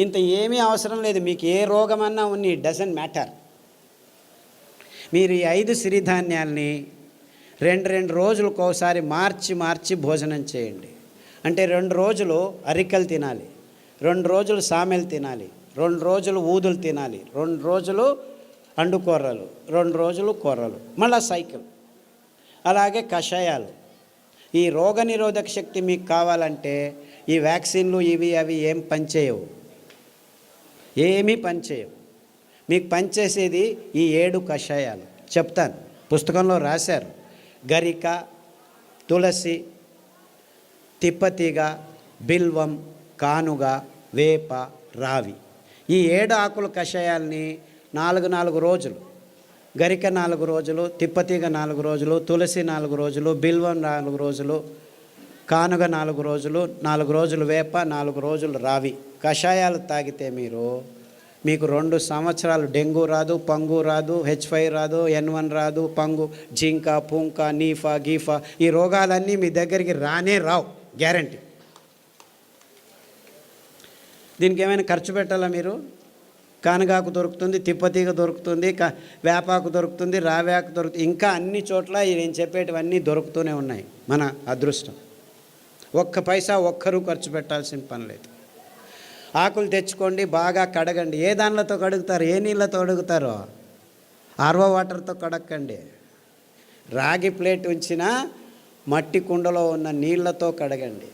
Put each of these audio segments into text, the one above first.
ఇంత ఏమీ అవసరం లేదు. మీకు ఏ రోగమన్నా ఉన్ని డజంట్ మ్యాటర్. మీరు ఈ 5 సిరిధాన్యాల్ని 2 రోజులకు ఒకసారి మార్చి భోజనం చేయండి. అంటే 2 రోజులు అరికలు తినాలి, 2 రోజులు సామెలు తినాలి, 2 రోజులు ఊదులు తినాలి, 2 రోజులు అండుకూరలు, 2 రోజులు కూరలు, మళ్ళా సైకిల్. అలాగే కషాయాలు. ఈ రోగనిరోధక శక్తి మీకు కావాలంటే ఈ వ్యాక్సిన్లు ఇవి అవి ఏం పనిచేయవు, ఏమీ పనిచేయవు. మీకు పనిచేసేది ఈ 7 కషాయాలు చెప్తాను, పుస్తకంలో రాశారు. గరిక, తులసి, తిప్పతీగ, బిల్వం, కానుగ, వేప, రావి. ఈ 7 ఆకుల కషాయాల్ని 4 రోజులు, గరిక 4 రోజులు, తిప్పతీగ 4 రోజులు, తులసి 4 రోజులు, బిల్వం 4 రోజులు, కానుగ 4 రోజులు, 4 రోజులు వేప, 4 రోజులు రావి కషాయాలు తాగితే మీకు 2 సంవత్సరాలు డెంగ్యూ రాదు, పంగు రాదు, H5 రాదు, N1 రాదు, పంగు, జింక, పుంక, నీఫా, గీఫా, ఈ రోగాలన్నీ మీ దగ్గరికి రానే రావు, గ్యారంటీ. దీనికి ఏమైనా ఖర్చు పెట్టాలా మీరు? కానగాకు దొరుకుతుంది, తిప్పతీగ దొరుకుతుంది, వేపాకు దొరుకుతుంది, రావేకు దొరుకుతుంది, ఇంకా అన్ని చోట్ల నేను చెప్పేటివన్నీ దొరుకుతూనే ఉన్నాయి. మన అదృష్టం. ఒక్క పైసా ఒక్కరూ ఖర్చు పెట్టాల్సిన పని లేదు. ఆకులు తెచ్చుకోండి, బాగా కడగండి. ఏ దానిలతో కడుగుతారు? ఏ నీళ్ళతో కడుగుతారో ఆర్వో వాటర్తో కడగండి. రాగి ప్లేట్ ఉంచిన మట్టి కుండలో ఉన్న నీళ్ళతో కడగండి,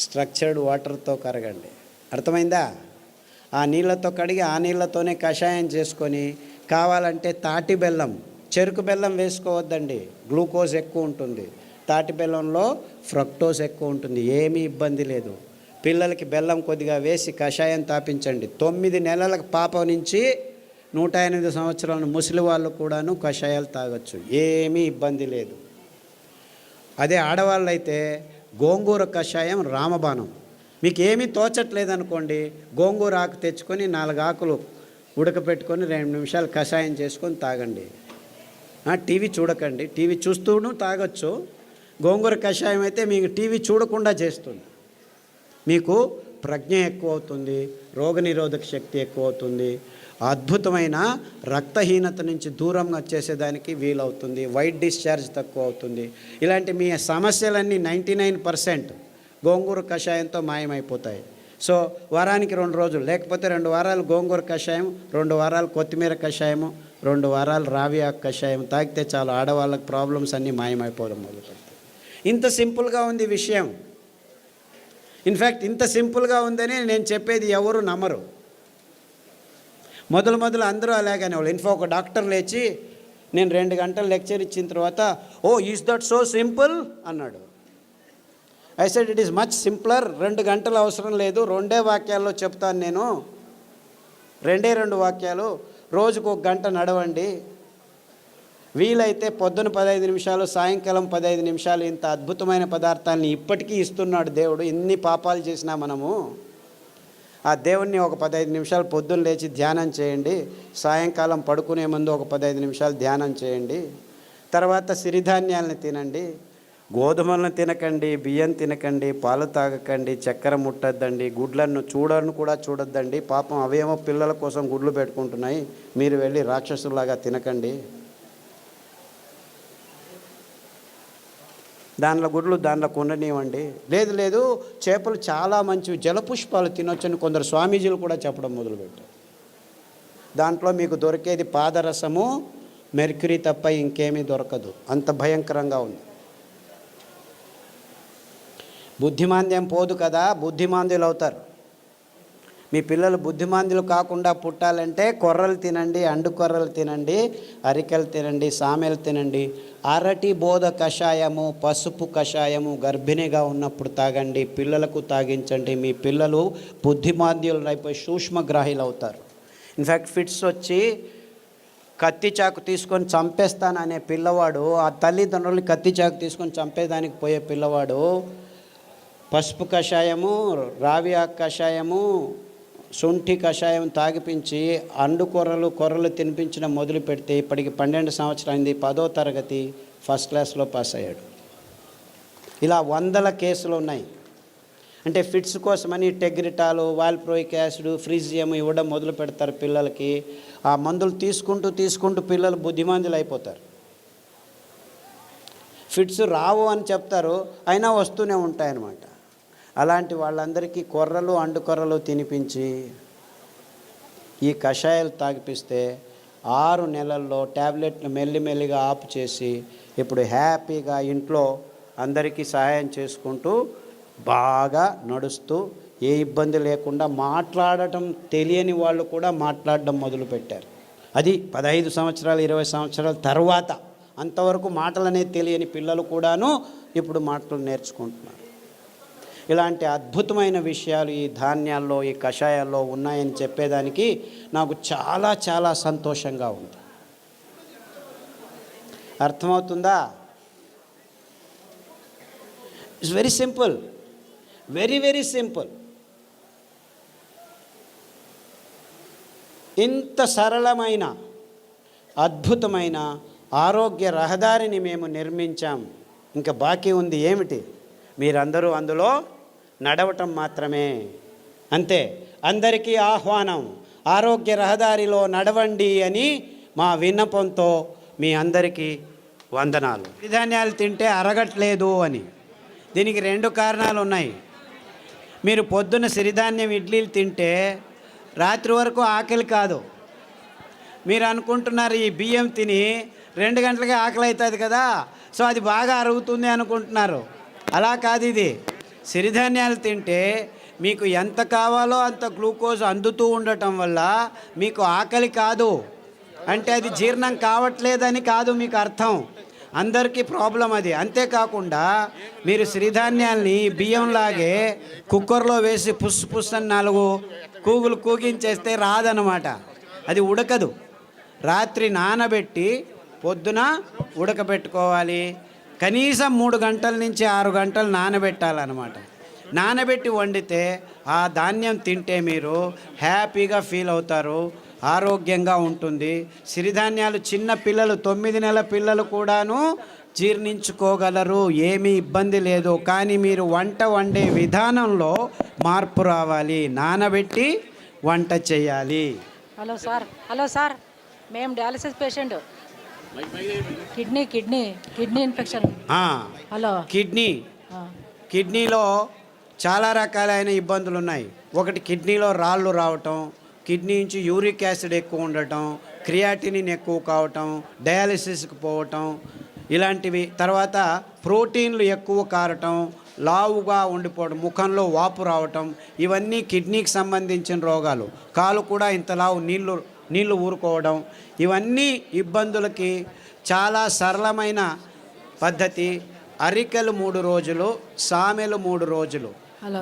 స్ట్రక్చర్డ్ వాటర్తో కడగండి. అర్థమైందా? ఆ నీళ్ళతో కడిగి ఆ నీళ్ళతోనే కషాయం చేసుకొని, కావాలంటే తాటి బెల్లం, చెరుకు బెల్లం వేసుకోవద్దండి, గ్లూకోజ్ ఎక్కువ ఉంటుంది. తాటి బెల్లంలో ఫ్రక్టోజ్ ఎక్కువ ఉంటుంది, ఏమీ ఇబ్బంది లేదు. పిల్లలకి బెల్లం కొద్దిగా వేసి కషాయం తాపించండి. 9 నెలల పాప నుంచి 108 సంవత్సరాల ముసలి వాళ్ళు కూడాను కషాయాలు తాగొచ్చు, ఏమీ ఇబ్బంది లేదు. అదే ఆడవాళ్ళు అయితే గోంగూర కషాయం రామబాణం. మీకు ఏమీ తోచట్లేదనుకోండి, గోంగూర ఆకు తెచ్చుకొని 4 ఆకులు ఉడకపెట్టుకొని 2 నిమిషాలు కషాయం చేసుకొని తాగండి. టీవీ చూడకండి, టీవీ చూస్తూను తాగొచ్చు. గోంగూర కషాయం అయితే మీకు టీవీ చూడకుండా చేస్తుంది. మీకు ప్రజ్ఞ ఎక్కువ అవుతుంది, రోగనిరోధక శక్తి ఎక్కువ అవుతుంది, అద్భుతమైన రక్తహీనత నుంచి దూరంగా చేసేదానికి వీలవుతుంది, వైట్ డిశ్చార్జ్ తక్కువ అవుతుంది. ఇలాంటి మీ సమస్యలన్నీ 99% గోంగూర కషాయంతో మాయమైపోతాయి. సో వారానికి 2 రోజులు, లేకపోతే 2 వారాలు గోంగూర కషాయం, 2 వారాలు కొత్తిమీర కషాయము, 2 వారాలు రావి ఆకు కషాయం తాగితే చాలు, ఆడవాళ్ళకి ప్రాబ్లమ్స్ అన్నీ మాయమైపోవడం మొదలుపెడతాయి. ఇంత సింపుల్గా ఉంది విషయం. ఇన్ఫ్యాక్ట్ ఇంత సింపుల్గా ఉందని నేను చెప్పేది ఎవరు నమ్మరు. మొదలు అందరూ అలాగనే వాళ్ళు. ఒక డాక్టర్ లేచి నేను 2 గంటలు లెక్చర్ ఇచ్చిన తర్వాత, ఓ ఈజ్ దట్ సో సింపుల్ అన్నాడు. I said it is much simpler. 2 గంటలు అవసరం లేదు, 2 వాక్యాల్లో చెప్తాను నేను. 2 వాక్యాలు. రోజుకు 1 గంట నడవండి, వీలైతే పొద్దున 15 నిమిషాలు, సాయంకాలం 15 నిమిషాలు. ఇంత అద్భుతమైన పదార్థాలని ఇప్పటికీ ఇస్తున్నాడు దేవుడు. ఎన్ని పాపాలు చేసినా మనము ఆ దేవుణ్ణి ఒక 15 నిమిషాలు పొద్దున్న లేచి ధ్యానం చేయండి, సాయంకాలం పడుకునే ముందు ఒక 15 నిమిషాలు ధ్యానం చేయండి. తర్వాత సిరిధాన్యాలను తినండి, గోధుమలను తినకండి, బియ్యం తినకండి, పాలు తాగకండి, చక్కెర ముట్టద్దండి, గుడ్లను కూడా చూడొద్దండి. పాపం అవేమో పిల్లల కోసం గుడ్లు పెట్టుకుంటున్నాయి, మీరు వెళ్ళి రాక్షసులాగా తినకండి. దానిలో గుడ్లు దానిలో కొండనివ్వండి. లేదు చేపలు చాలా మంచివి, జలపుష్పాలు తినొచ్చని కొందరు స్వామీజీలు కూడా చెప్పడం మొదలుపెట్టారు. దాంట్లో మీకు దొరికేది పాదరసము, మెర్క్యూరీ తప్ప ఇంకేమీ దొరకదు, అంత భయంకరంగా ఉంది. బుద్ధిమాంద్యం పోదు కదా, బుద్ధిమాంద్యులు అవుతారు. మీ పిల్లలు బుద్ధిమాంద్యులు కాకుండా పుట్టాలంటే కొర్రలు తినండి, అండు కొర్రలు తినండి, అరికెలు తినండి, సామెలు తినండి. అరటి బోధ కషాయము, పసుపు కషాయము గర్భిణిగా ఉన్నప్పుడు తాగండి, పిల్లలకు తాగించండి. మీ పిల్లలు బుద్ధిమాంద్యులు అయిపోయి సూక్ష్మగ్రాహీలు అవుతారు. ఇన్ఫ్యాక్ట్ ఫిట్స్ వచ్చి కత్తి చాకు తీసుకొని చంపేస్తాననే పిల్లవాడు, ఆ తల్లిదండ్రులని కత్తి చాకు తీసుకొని చంపేదానికి పోయే పిల్లవాడు పసుపు కషాయము, రావి ఆకు కషాయము, శుంఠి కషాయం తాగిపించి అండు కొర్రలు తినిపించడం మొదలు పెడితే ఇప్పటికి 12 సంవత్సరాలైంది, 10వ తరగతి ఫస్ట్ క్లాస్లో పాస్ అయ్యాడు. ఇలా 100 కేసులు ఉన్నాయి. అంటే ఫిట్స్ కోసమని టెగ్రిటాలు, వాల్ప్రోయిక్ యాసిడ్, ఫ్రీజియం ఇవ్వడం మొదలు పెడతారు పిల్లలకి. ఆ మందులు తీసుకుంటూ పిల్లలు బుద్ధిమంతులు అయిపోతారు. ఫిట్స్ రావు అని చెప్తారు, అయినా వస్తూనే ఉంటాయన్నమాట. అలాంటి వాళ్ళందరికీ కొర్రలు, అండుకొర్రలు తినిపించి ఈ కషాయాలు తాగిపిస్తే 6 నెలల్లో ట్యాబ్లెట్లు మెల్లిమెల్లిగా ఆపు చేసి ఇప్పుడు హ్యాపీగా ఇంట్లో అందరికీ సహాయం చేసుకుంటూ బాగా నడుస్తూ ఏ ఇబ్బంది లేకుండా మాట్లాడటం తెలియని వాళ్ళు కూడా మాట్లాడడం మొదలుపెట్టారు. అది 15 సంవత్సరాలు 20 సంవత్సరాల తర్వాత. అంతవరకు మాటలు అనేది తెలియని పిల్లలు కూడాను ఇప్పుడు మాటలు నేర్చుకుంటున్నారు. ఇలాంటి అద్భుతమైన విషయాలు ఈ ధాన్యాల్లో, ఈ కషాయాల్లో ఉన్నాయని చెప్పేదానికి నాకు చాలా చాలా సంతోషంగా ఉంది. అర్థమవుతుందా? It's very simple, very very simple. ఇంత సరళమైన అద్భుతమైన ఆరోగ్య రహదారిని మేము నిర్మించాం. ఇంకా బాకీ ఉంది ఏమిటి? మీరందరూ అందులో నడవటం మాత్రమే. అంతే. అందరికీ ఆహ్వానం, ఆరోగ్య రహదారిలో నడవండి అని మా విన్నపంతో మీ అందరికీ వందనాలు. సిరిధాన్యాలు తింటే అరగట్లేదు అని దీనికి 2 కారణాలు ఉన్నాయి. మీరు పొద్దున్న సిరిధాన్యం ఇడ్లీలు తింటే రాత్రి వరకు ఆకలి కాదు. మీరు అనుకుంటున్నారు ఈ బియ్యం తిని 2 గంటలకే ఆకలి అవుతుంది కదా, సో అది బాగా అరుగుతుంది అనుకుంటున్నారు. అలా కాదు. ఇది సిరిధాన్యాలు తింటే మీకు ఎంత కావాలో అంత గ్లూకోజ్ అందుతూ ఉండటం వల్ల మీకు ఆకలి కాదు. అంటే అది జీర్ణం కావట్లేదని కాదు మీకు అర్థం. అందరికీ ప్రాబ్లం అది. అంతేకాకుండా మీరు సిరిధాన్యాల్ని బియ్యంలాగే కుక్కర్లో వేసి పుస్ అని 4 కూగులు కూగించేస్తే రాదనమాట. అది ఉడకదు. రాత్రి నానబెట్టి పొద్దున ఉడకబెట్టుకోవాలి. కనీసం 3 గంటల నుంచి 6 గంటలు నానబెట్టాలన్నమాట. నానబెట్టి వండితే ఆ ధాన్యం తింటే మీరు హ్యాపీగా ఫీల్ అవుతారు, ఆరోగ్యంగా ఉంటుంది. సిరిధాన్యాలు చిన్న పిల్లలు, 9 నెలల పిల్లలు కూడాను జీర్ణించుకోగలరు, ఏమీ ఇబ్బంది లేదు. కానీ మీరు వంట వండే విధానంలో మార్పు రావాలి. నానబెట్టి వంట చేయాలి. హలో సార్, మేము dialysis patient. Kidney infection. Hello, కిడ్నీలో చాలా రకాలైన ఇబ్బందులు ఉన్నాయి. ఒకటి, కిడ్నీలో రాళ్ళు రావటం, కిడ్నీ నుంచి యూరిక్ యాసిడ్ ఎక్కువ ఉండటం, క్రియాటినిన్ ఎక్కువ కావటం, డయాలసిస్కి పోవటం ఇలాంటివి. తర్వాత ప్రోటీన్లు ఎక్కువ కారటం, లావుగా ఉండిపోవడం, ముఖంలో వాపు రావటం, ఇవన్నీ కిడ్నీకి సంబంధించిన రోగాలు. కాలు కూడా ఇంత లావు నీళ్లు ఊరుకోవడం, ఇవన్నీ ఇబ్బందులకి చాలా సరళమైన పద్ధతి. అరికెలు 3 రోజులు, సామెలు 3 రోజులు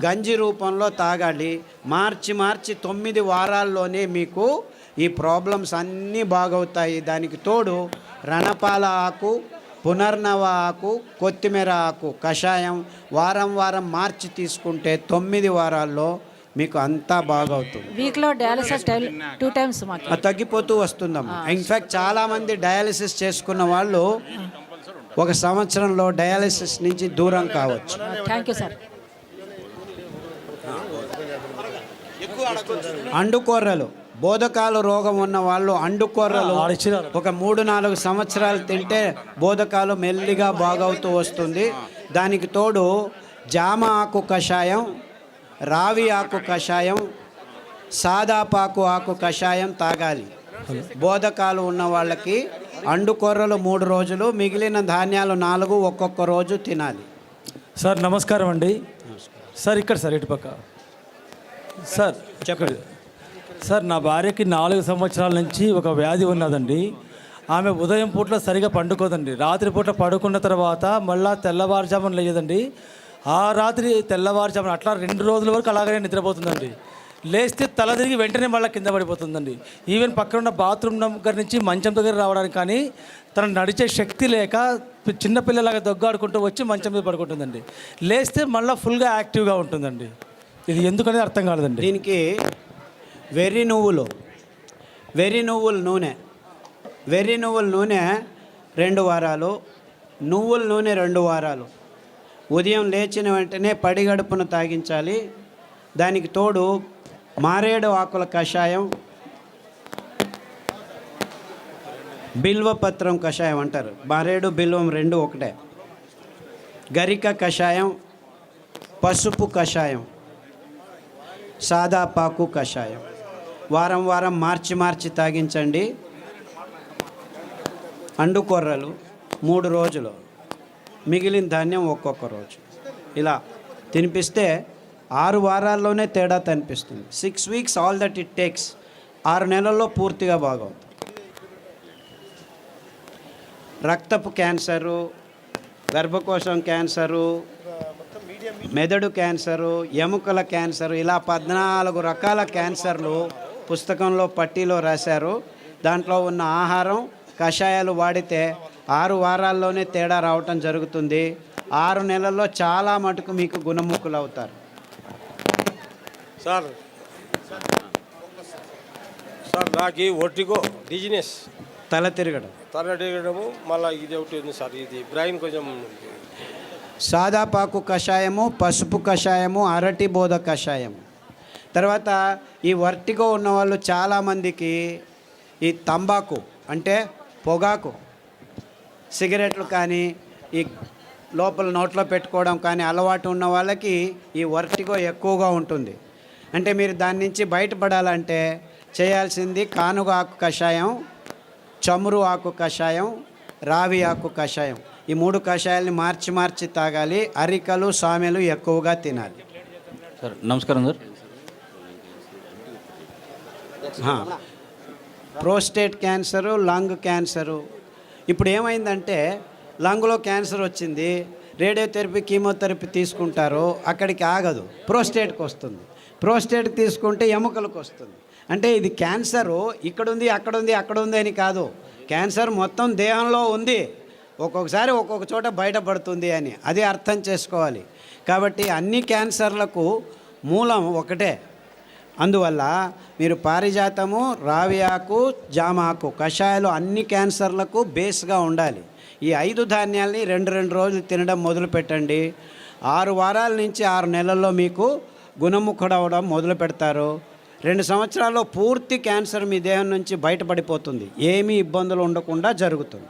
గంజి రూపంలో తాగాలి. మార్చి 9 వారాల్లోనే మీకు ఈ ప్రాబ్లమ్స్ అన్నీ బాగవుతాయి. దానికి తోడు రణపాల ఆకు, పునర్నవ ఆకు, కొత్తిమీర ఆకు కషాయం వారం మార్చి తీసుకుంటే 9 వారాల్లో మీకు అంతా బాగవుతుంది. వీక్లో డయాలసిస్ 2 టైమ్స్ తగ్గిపోతూ వస్తుందమ్మా. ఇన్ఫ్యాక్ట్ చాలామంది డయాలసిస్ చేసుకున్న వాళ్ళు 1 సంవత్సరంలో డయాలసిస్ నుంచి దూరం కావచ్చు. Thank you sir. అండుకొర్రలు, బోధకాలు రోగం ఉన్న వాళ్ళు అండుకొర్రలు ఒక 3-4 సంవత్సరాలు తింటే బోధకాలు మెల్లిగా బాగవుతూ వస్తుంది. దానికి తోడు జామ ఆకు కషాయం, రావి ఆకు కషాయం, సాదాపాకు ఆకు కషాయం తాగాలి. బోధకాలు ఉన్న వాళ్ళకి అండుకొర్రలు 3 రోజులు, మిగిలిన ధాన్యాలు 4 ఒక్కొక్క రోజు తినాలి. సార్ నమస్కారం అండి. సార్ ఇక్కడ సార్ ఇటుపక్క సార్ చెప్పండి సార్. నా భార్యకి 4 సంవత్సరాల నుంచి ఒక వ్యాధి ఉన్నదండి. ఆమె ఉదయం పూట్ల సరిగా పండుకోదండి. రాత్రి పూట్ల పడుకున్న తర్వాత మళ్ళీ తెల్లవారుజామున లేదండి. ఆ రాత్రి తెల్లవారుజామున అట్లా 2 రోజుల వరకు అలాగనే నిద్రపోతుందండి. లేస్తే తల తిరిగి వెంటనే మళ్ళీ కింద పడిపోతుందండి. ఈవెన్ పక్కన ఉన్న బాత్రూమ్ దగ్గర నుంచి మంచం దగ్గర రావడానికి కానీ తను నడిచే శక్తి లేక చిన్నపిల్లలాగా దొగ్గాడుకుంటూ వచ్చి మంచం మీద పడుకుంటుందండి. లేస్తే మళ్ళీ ఫుల్గా యాక్టివ్గా ఉంటుందండి. ఇది ఎందుకనేది అర్థం కాలేదండి. దీనికి వెర్రి నువ్వుల నూనె 2 వారాలు, నువ్వుల నూనె 2 వారాలు, ఉదయం లేచిన వెంటనే పడిగడుపున తాగించాలి. దానికి తోడు మారేడు ఆకుల కషాయం, బిల్వపత్రం కషాయం అంటారు. మారేడు బిల్వం రెండు ఒకటే. గరిక కషాయం, పసుపు కషాయం, సాదాపాకు కషాయం. వారం వారం మార్చి తాగించండి. అండుకొర్రలు 3 రోజులు, మిగిలిన ధాన్యం ఒక్కొక్క రోజు. ఇలా తినిపిస్తే 6 వారాల్లోనే తేడా కనిపిస్తుంది. 6 weeks all that it takes. 6 నెలల్లో పూర్తిగా బాగవుతుంది. రక్తపు క్యాన్సరు, గర్భకోశం క్యాన్సరు, మెదడు క్యాన్సరు, ఎముకల క్యాన్సరు, ఇలా 14 రకాల క్యాన్సర్లు పుస్తకంలో పట్టీలో రాశారు. దాంట్లో ఉన్న ఆహారం, కషాయాలు వాడితే 6 వారాల్లోనే తేడా రావటం జరుగుతుంది. 6 నెలల్లో చాలా మటుకు మీకు గుణముఖులు అవుతారు. సార్ నాకు ఒట్టిగో డిజినెస్, తల తిరగడం, మళ్ళీ ఇది ఒకటి ఉంది సార్. ఇది బ్రెయిన్ కొంచెం. సాదాపాకు కషాయము, పసుపు కషాయము, అరటి బోధ కషాయం. తర్వాత ఈ వర్టిగో ఉన్నవాళ్ళు చాలామందికి ఈ తంబాకు అంటే పొగాకు, సిగరెట్లు కానీ ఈ లోపల నోట్లో పెట్టుకోవడం కానీ అలవాటు ఉన్న వాళ్ళకి ఈ వర్టిగో ఎక్కువగా ఉంటుంది. అంటే మీరు దాని నుంచి బయటపడాలంటే చేయాల్సింది కానుగ ఆకు కషాయం, చమురు ఆకు కషాయం, రావి ఆకు కషాయం. ఈ 3 కషాయాలని మార్చి తాగాలి. అరికలు, సామెలు ఎక్కువగా తినాలి. సార్ నమస్కారం sir. Prostate cancer, lung cancer. ఇప్పుడు ఏమైందంటే లంగ్లో క్యాన్సర్ వచ్చింది, రేడియోథెరపీ, కీమోథెరపీ తీసుకుంటారు, అక్కడికి ఆగదు, ప్రోస్టేట్కి వస్తుంది. ప్రోస్టేట్కి తీసుకుంటే ఎముకలకు వస్తుంది. అంటే ఇది క్యాన్సరు ఇక్కడుంది, అక్కడుంది అని కాదు. క్యాన్సర్ మొత్తం దేహంలో ఉంది, ఒక్కొక్కసారి ఒక్కొక్క చోట బయటపడుతుంది అని అది అర్థం చేసుకోవాలి. కాబట్టి అన్ని క్యాన్సర్లకు మూలం ఒకటే. అందువల్ల మీరు పారిజాతము, రావి ఆకు, జామ ఆకు కషాయాలు అన్ని క్యాన్సర్లకు బేస్గా ఉండాలి. ఈ 5 ధాన్యాల్ని 2 రోజులు తినడం మొదలు పెట్టండి. 6 వారాల నుంచి 6 నెలల్లో మీకు గుణముఖుడవడం మొదలు పెడతారు. 2 సంవత్సరాల్లో పూర్తి క్యాన్సర్ మీ దేహం నుంచి బయటపడిపోతుంది. ఏమీ ఇబ్బందులు ఉండకుండా జరుగుతుంది.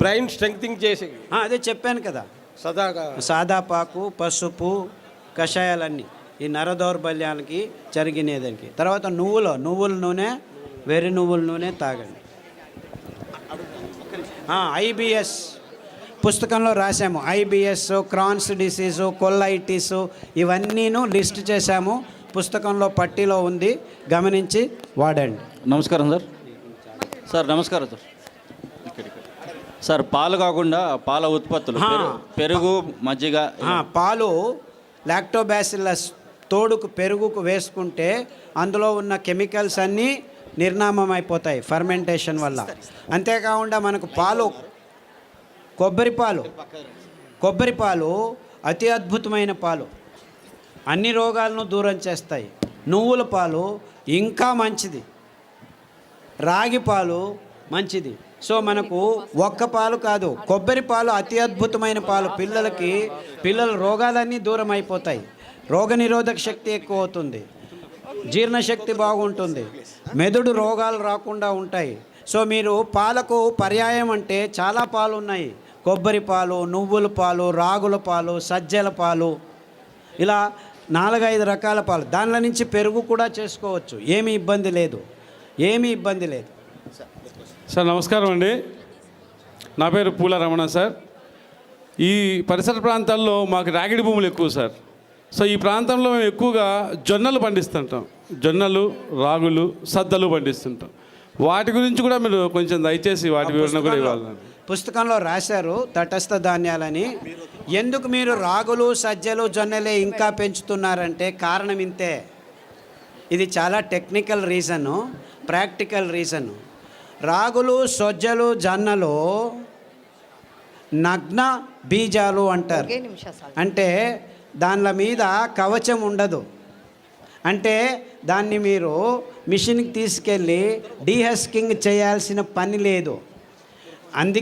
బ్రెయిన్ స్ట్రెంగ్తింగ్ చేసి అదే చెప్పాను కదా, సదాగా సాదాపాకు, పసుపు కషాయాలన్నీ ఈ నర దౌర్బల్యానికి జరిగినేదానికి. తర్వాత నువ్వుల నూనె, వెర్రి నువ్వుల నూనె తాగండి. IBS పుస్తకంలో రాసాము. IBS, క్రాన్స్ డిసీజు, కొల్లైటిస్ ఇవన్నీను లిస్ట్ చేశాము. పుస్తకంలో పట్టీలో ఉంది, గమనించి వాడండి. నమస్కారం సార్. సార్ నమస్కారం సార్. సార్ పాలు కాకుండా పాల ఉత్పత్తులు, పెరుగు, మజ్జిగ. పాలు లాక్టోబాసిల్లస్ తోడుకు పెరుగుకు వేసుకుంటే అందులో ఉన్న కెమికల్స్ అన్నీ నిర్నామం అయిపోతాయి ఫర్మెంటేషన్ వల్ల. అంతేకాకుండా మనకు పాలు, కొబ్బరి పాలు అతి అద్భుతమైన పాలు, అన్ని రోగాలను దూరం చేస్తాయి. నువ్వుల పాలు ఇంకా మంచిది, రాగి పాలు మంచిది. సో మనకు ఒక్క పాలు కాదు, కొబ్బరి పాలు అతి అద్భుతమైన పాలు. పిల్లల రోగాలన్నీ దూరం అయిపోతాయి, రోగనిరోధక శక్తి ఎక్కువ అవుతుంది, జీర్ణశక్తి బాగుంటుంది, మెదడు రోగాలు రాకుండా ఉంటాయి. సో మీరు పాలకు పర్యాయం అంటే చాలా పాలు ఉన్నాయి. కొబ్బరి పాలు, నువ్వుల పాలు, రాగుల పాలు, సజ్జల పాలు, ఇలా 4-5 రకాల పాలు. దానిలో నుంచి పెరుగు కూడా చేసుకోవచ్చు, ఏమీ ఇబ్బంది లేదు. సార్ నమస్కారం అండి. నా పేరు పూల రమణ సార్. ఈ పరిసర ప్రాంతాల్లో మాకు రాగిడి భూములు ఎక్కువ సార్. సో ఈ ప్రాంతంలో మేము ఎక్కువగా జొన్నలు పండిస్తుంటాం. జొన్నలు, రాగులు, సద్దలు పండిస్తుంటాం. వాటి గురించి కూడా మీరు కొంచెం దయచేసి వాటి వివరణ కూడా ఇవ్వాలి. పుస్తకంలో రాశారు తటస్థ ధాన్యాలని. ఎందుకు మీరు రాగులు, సజ్జలు, జొన్నలే ఇంకా పెంచుతున్నారంటే కారణం ఇంతే. ఇది చాలా టెక్నికల్ రీజను, ప్రాక్టికల్ రీజను. రాగులు, సజ్జలు, జొన్నలు నగ్న బీజాలు అంటారు. అంటే దానిల మీద కవచం ఉండదు. అంటే దాన్ని మీరు మిషన్కి తీసుకెళ్ళి డీహస్కింగ్ చేయాల్సిన పని లేదు. అందుకే